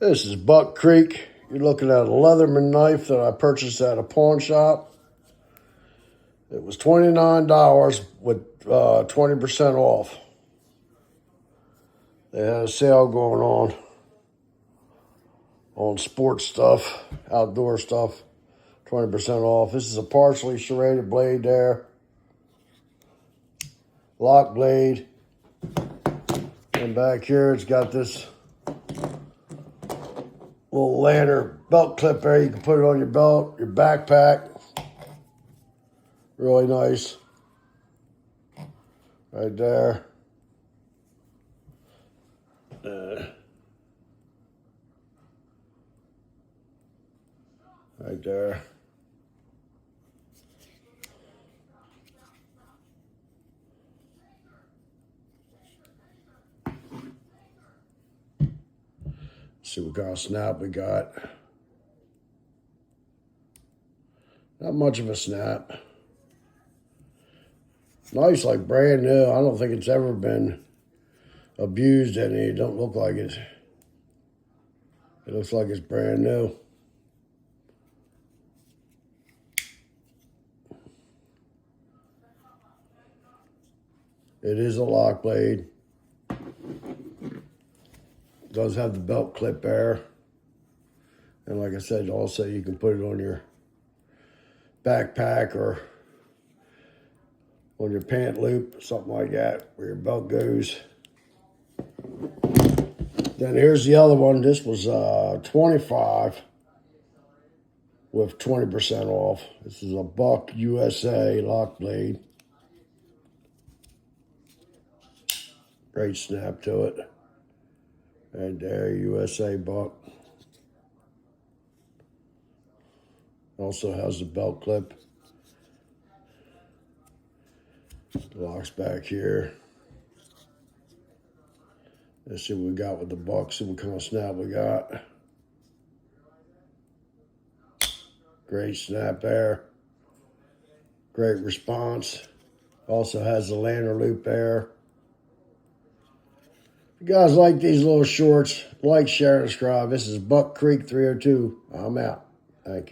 This is Buck Creek. You're looking at a Leatherman knife that I purchased at a pawn shop. It was $29 with 20% off. They had a sale going on sports stuff, outdoor stuff, 20% off. This is a partially serrated blade there. Lock blade. And back here it's got this little lantern belt clip there. You can put it on your belt, your backpack. Really nice. Right there. Right there. See what kind of snap we got. Not much of a snap. Nice, like brand new. I don't think it's ever been abused any. It don't look like it. It looks like it's brand new. It is a lock blade. It does have the belt clip there. And like I said, also you can put it on your backpack or on your pant loop, something like that, where your belt goes. Then here's the other one. This was $25 with 20% off. This is a Buck USA lock blade. Great snap to it. Right there, USA Buck. Also has a belt clip. Locks back here. Let's see what we got with the Buck. See what kind of snap we got. Great snap there. Great response. Also has the lanyard loop there. If you guys like these little shorts, like, share, and subscribe. This is Buck Creek 302. I'm out. Thank you.